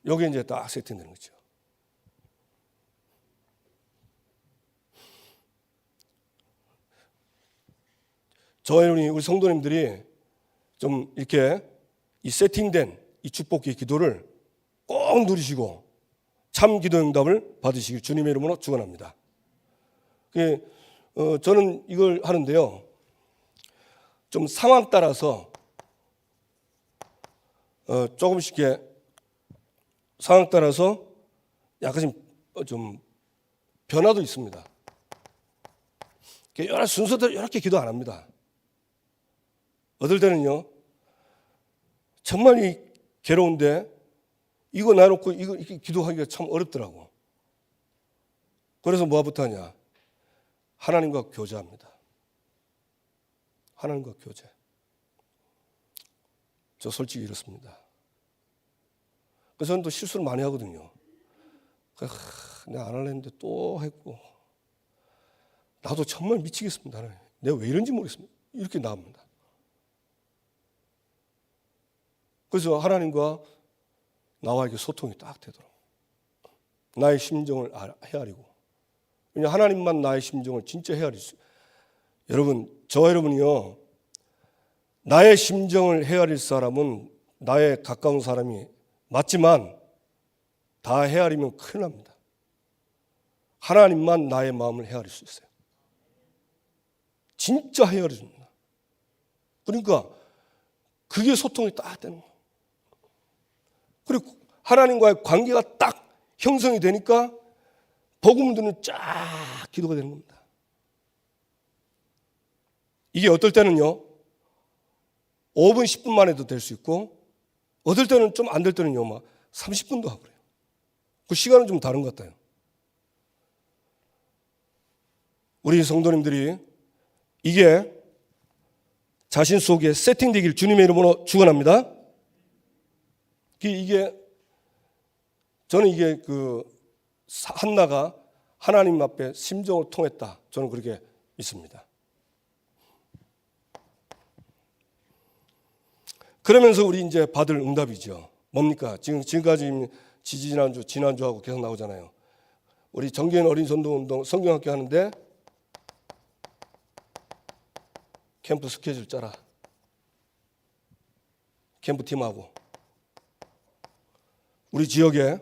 요게 이제 딱 세팅되는 거죠. 저희 우리 성도님들이 좀 이렇게 이 세팅된 이 축복의 기도를 꼭 누리시고 참 기도 응답을 받으시길 주님의 이름으로 축원합니다. 저는 이걸 하는데요. 좀 상황 따라서 조금씩 이렇게 상황 따라서 약간씩 좀 변화도 있습니다. 여러 순서대로 이렇게 기도 안 합니다. 어떨 때는요, 정말 이 괴로운데 이거 놔놓고 이거 이렇게 기도하기가 참 어렵더라고. 그래서 뭐부터 하냐? 하나님과 교제합니다. 하나님과 교제. 저 솔직히 이렇습니다. 그래서 저는 또 실수를 많이 하거든요. 내가 안 할랬는데 또 했고, 나도 정말 미치겠습니다. 내가 왜 이런지 모르겠습니다. 이렇게 나옵니다. 그래서 하나님과 나와 이렇게 소통이 딱 되도록 나의 심정을 헤아리고, 왜냐하면 하나님만 나의 심정을 진짜 헤아릴 수. 여러분, 저와 여러분이요, 나의 심정을 헤아릴 사람은 나의 가까운 사람이 맞지만 다 헤아리면 큰일 납니다. 하나님만 나의 마음을 헤아릴 수 있어요. 진짜 헤아려 줍니다. 그러니까 그게 소통이 딱 되는 거예요. 그리고 하나님과의 관계가 딱 형성이 되니까 복음 듣는 쫙 기도가 되는 겁니다. 이게 어떨 때는요, 5분, 10분만 해도 될 수 있고, 어떨 때는 좀 안 될 때는요, 막 30분도 하고 그래요. 그 시간은 좀 다른 것 같아요. 우리 성도님들이 이게 자신 속에 세팅되길 주님의 이름으로 축원합니다. 저는 이게 한나가 하나님 앞에 심정을 통했다. 저는 그렇게 믿습니다. 그러면서 우리 이제 받을 응답이죠. 뭡니까? 지금까지 지난주하고 계속 나오잖아요. 우리 정기현 어린 전도운동 성경학교 하는데 캠프 스케줄 짜라. 캠프팀하고 우리 지역에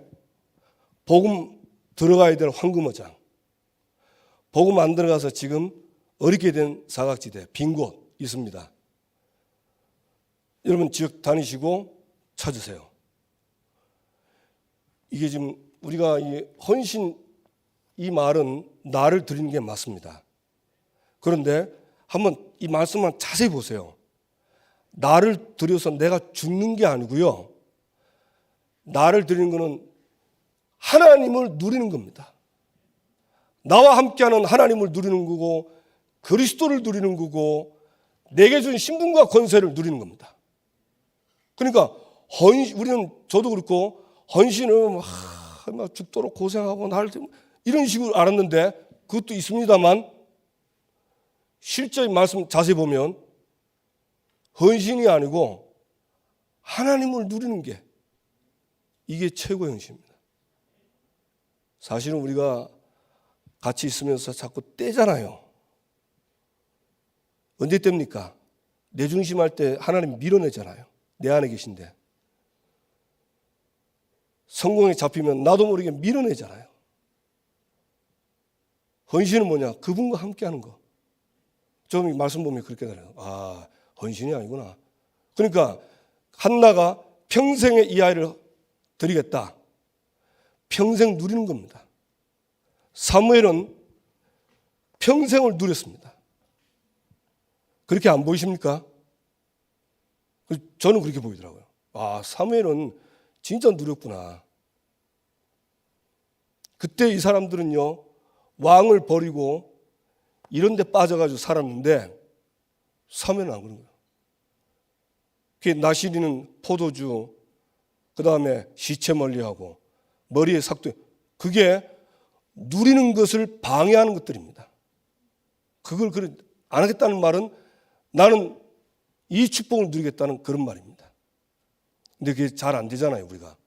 복음 들어가야 될 황금어장, 복음 안 들어가서 지금 어렵게 된 사각지대, 빈 곳 있습니다. 여러분 지역 다니시고 찾으세요. 이게 지금 우리가 이 헌신, 이 말은 나를 드리는 게 맞습니다. 그런데 한번 이 말씀만 자세히 보세요. 나를 드려서 내가 죽는 게 아니고요. 나를 드리는 것은 하나님을 누리는 겁니다. 나와 함께하는 하나님을 누리는 거고 그리스도를 누리는 거고 내게 준 신분과 권세를 누리는 겁니다. 그러니까 우리는 저도 그렇고 헌신은 막 죽도록 고생하고 이런 식으로 알았는데 그것도 있습니다만 실제 말씀 자세히 보면 헌신이 아니고 하나님을 누리는 게 이게 최고의 헌신입니다. 사실은 우리가 같이 있으면서 자꾸 떼잖아요. 언제 뗍니까? 내 중심할 때 하나님 밀어내잖아요. 내 안에 계신데. 성공에 잡히면 나도 모르게 밀어내잖아요. 헌신은 뭐냐? 그분과 함께하는 거. 좀 이 말씀 보면 그렇게 되네요. 아, 헌신이 아니구나. 그러니까 한나가 평생에 이 아이를 드리겠다. 평생 누리는 겁니다. 사무엘은 평생을 누렸습니다. 그렇게 안 보이십니까? 저는 그렇게 보이더라고요. 아, 사무엘은 진짜 누렸구나. 그때 이 사람들은요, 왕을 버리고 이런 데 빠져가지고 살았는데 사무엘은 안 그런 거예요. 그게 나시리는 포도주, 그 다음에 시체 멀리하고 머리에 삭도, 그게 누리는 것을 방해하는 것들입니다. 그걸 안 하겠다는 말은 나는 이 축복을 누리겠다는 그런 말입니다. 근데 그게 잘 안 되잖아요, 우리가.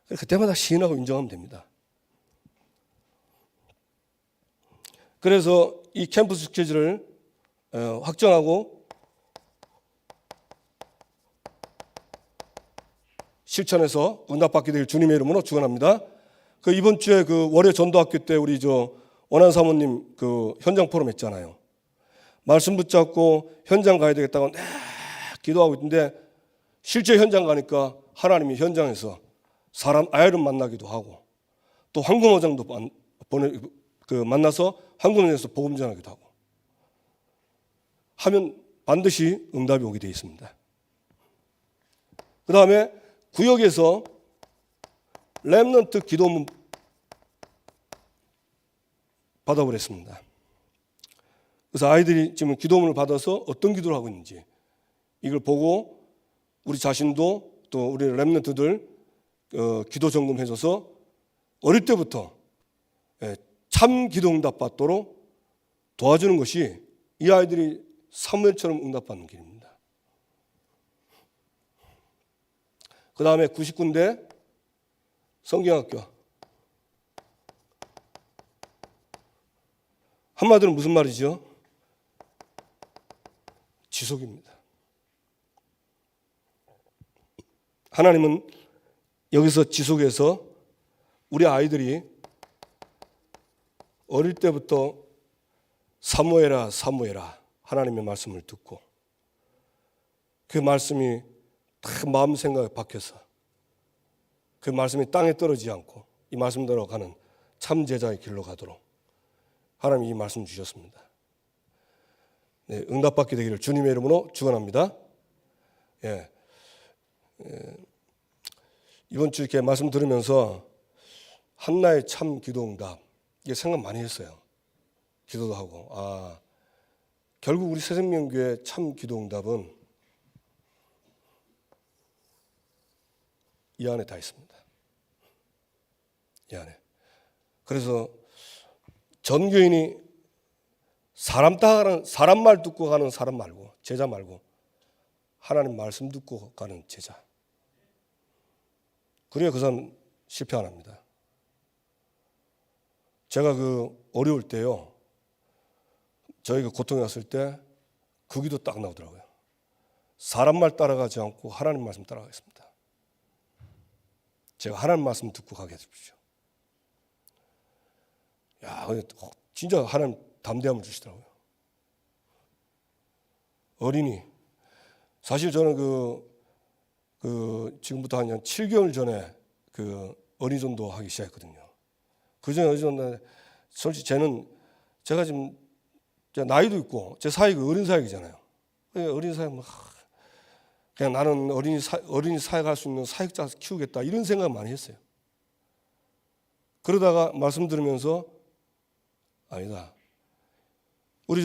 그때마다 시인하고 인정하면 됩니다. 그래서 이 캠프 스케줄을 확정하고 실천해서 응답받게 될 주님의 이름으로 축원합니다. 이번 주에 월요 전도학교 때 우리 원한 사모님 현장 포럼 했잖아요. 말씀 붙잡고 현장 가야 되겠다고 기도하고 있는데 실제 현장 가니까 하나님이 현장에서 사람 아이를 만나기도 하고 또 황금어장도 만나서 황금어장에서 복음 전하기도 하고 하면 반드시 응답이 오게 되어 있습니다. 그 다음에 구역에서 렘넌트 기도문 받아보랬습니다. 그래서 아이들이 지금 기도문을 받아서 어떤 기도를 하고 있는지 이걸 보고 우리 자신도 또 우리 렘넌트들 기도 점검해줘서 어릴 때부터 참 기도 응답 받도록 도와주는 것이 이 아이들이 사무엘처럼 응답받는 길입니다. 그 다음에 99인데 성경학교. 한마디로 무슨 말이죠? 지속입니다. 하나님은 여기서 지속해서 우리 아이들이 어릴 때부터 사무엘아 사무엘아 하나님의 말씀을 듣고 그 말씀이 다 마음 생각에 박혀서 그 말씀이 땅에 떨어지지 않고 이 말씀대로 가는 참 제자의 길로 가도록 하나님이 이 말씀 주셨습니다. 네, 응답받게 되기를 주님의 이름으로 축원합니다. 이번 주 이렇게 말씀 들으면서 한나의 참 기도 응답 이게 생각 많이 했어요. 기도도 하고, 결국 우리 새생명교회 참 기도응답은 이 안에 다 있습니다. 이 안에. 그래서 전교인이 사람 말 듣고 가는 사람 말고, 제자 말고 하나님 말씀 듣고 가는 제자. 그래야 그 사람 실패 안 합니다. 제가 어려울 때요, 저희가 고통에 왔을 때 그 기도 딱 나오더라고요. 사람 말 따라가지 않고 하나님 말씀 따라가겠습니다. 제가 하나님 말씀 듣고 가게 해주십시오. 야, 진짜 하나님 담대함을 주시더라고요. 어린이. 사실 저는 지금부터 한 7개월 전에 어린이 전도 하기 시작했거든요. 그 전에 어린이 전도, 솔직히 제가 지금 나이도 있고, 제 사역이 어린 사역이잖아요. 어린 사역, 그냥 나는 어린이 사역할 수 있는 사역자 키우겠다, 이런 생각 많이 했어요. 그러다가 말씀 들으면서, 아니다. 우리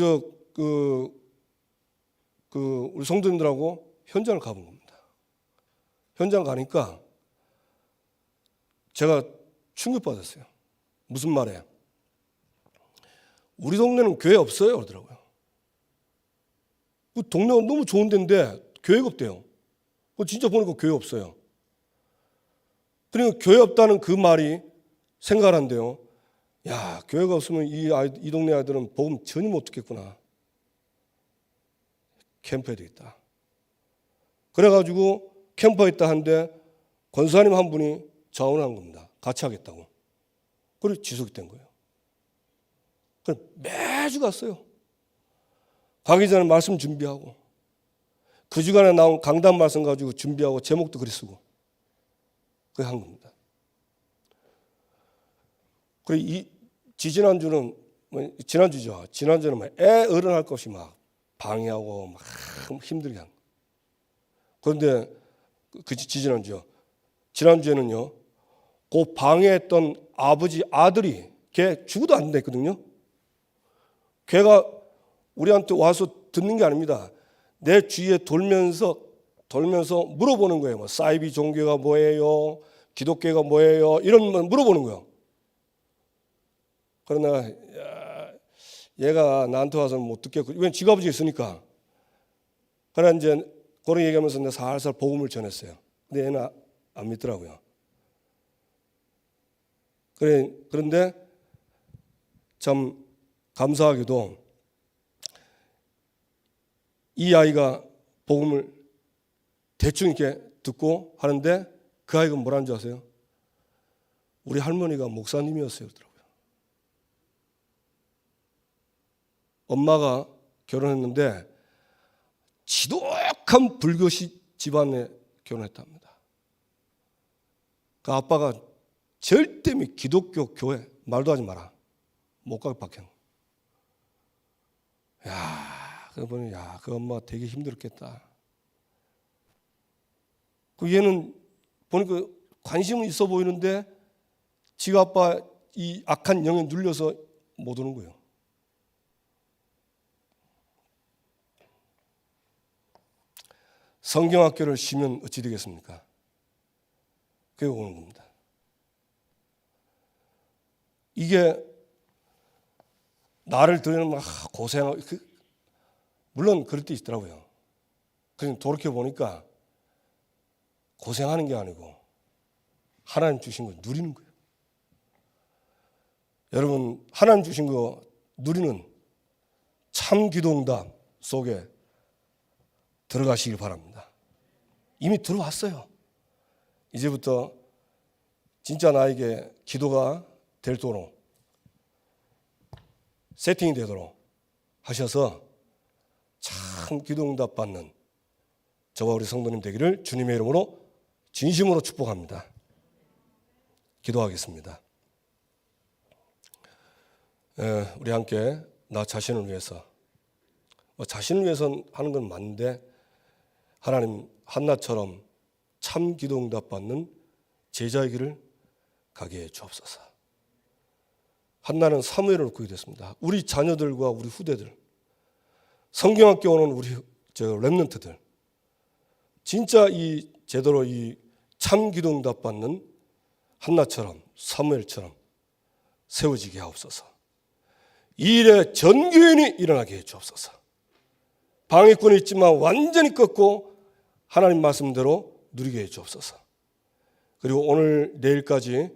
우리 성도님들하고 현장을 가본 겁니다. 현장 가니까 제가 충격받았어요. 무슨 말이에요? 우리 동네는 교회 없어요, 그러더라고요. 그 동네가 너무 좋은 데인데 교회가 없대요. 진짜 보니까 교회 없어요. 그러니까 교회 없다는 그 말이 생각을 한대요. 야, 교회가 없으면 이 동네 아이들은 복음 전혀 못 듣겠구나. 캠프에 되겠다. 그래가지고 캠프에 있다 한데 권사님 한 분이 자원을 한 겁니다. 같이 하겠다고. 그리고 지속이 된 거예요. 그럼 매주 갔어요. 가기 전에 말씀 준비하고, 그 주간에 나온 강단 말씀 가지고 준비하고 제목도 그리 쓰고, 그렇게 한 겁니다. 그리고 지난주는 지난주는 애 어른 할 것이 막 방해하고 막 힘들게 한. 그런데 지난주에는요, 그 방해했던 아들이 걔 죽어도 안 됐거든요. 걔가 우리한테 와서 듣는 게 아닙니다. 내 주위에 돌면서 물어보는 거예요. 사이비 종교가 뭐예요? 기독교가 뭐예요? 이런 걸 물어보는 거예요. 그러나 얘가 나한테 와서는 못 듣겠고, 왜냐면 지가 아버지가 있으니까. 그러나 이제 그런 얘기하면서 내가 살살 복음을 전했어요. 근데 얘는 안 믿더라고요. 그런데 참 감사하게도 이 아이가 복음을 대충 이렇게 듣고 하는데, 그 아이가 뭐라는 줄 아세요? 우리 할머니가 목사님이었어요, 그러더라고요. 엄마가 결혼했는데 지독한 불교 집안에 결혼했답니다. 그 아빠가 절대 기독교 교회 말도 하지 마라, 못 가게 박혀. 그래 보니 그 엄마가 되게 힘들었겠다. 얘는 보니까 관심은 있어 보이는데 지가 아빠 이 악한 영에 눌려서 못 오는 거예요. 성경학교를 쉬면 어찌 되겠습니까? 그게 오는 겁니다. 이게 나를 들으면 고생하고, 물론 그럴 때 있더라고요. 그래서 돌이켜 보니까 고생하는 게 아니고 하나님 주신 거 누리는 거예요. 여러분, 하나님 주신 거 누리는 참 기도응답 속에 들어가시길 바랍니다. 이미 들어왔어요. 이제부터 진짜 나에게 기도가 되도록, 세팅이 되도록 하셔서 참 기도응답 받는 저와 우리 성도님 되기를 주님의 이름으로 진심으로 축복합니다. 기도하겠습니다. 우리 함께 나 자신을 위해서, 자신을 위해서 하는 건 맞는데 하나님 한나처럼 참 기도응답 받는 제자의 길을 가게 해 주옵소서. 한나는 사무엘을 놓고 기도했습니다. 우리 자녀들과 우리 후대들, 성경학교 오는 우리 렘넌트들, 진짜 이 제대로 이 참 기도 응답 받는 한나처럼 사무엘처럼 세워지게 하옵소서. 이 일에 전교인이 일어나게 해 주옵소서. 방해꾼이 있지만 완전히 꺾고 하나님 말씀대로 누리게 해 주옵소서. 그리고 오늘 내일까지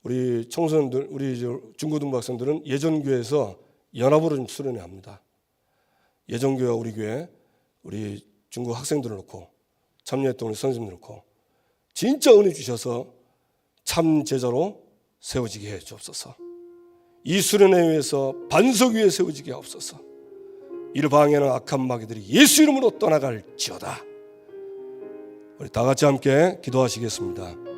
우리 청소년들, 우리 중고등부 학생들은 예전교회에서 연합으로 좀 수련회 합니다. 예전교회와 우리 교회, 우리 중고 학생들을 놓고 참여했던 우리 선생님들 놓고 진짜 은혜 주셔서 참 제자로 세워지게 해 주옵소서. 이 수련회 위에서 반석 위에 세워지게 하옵소서. 이를 방해하는 악한 마귀들이 예수 이름으로 떠나갈지어다. 우리 다 같이 함께 기도하시겠습니다.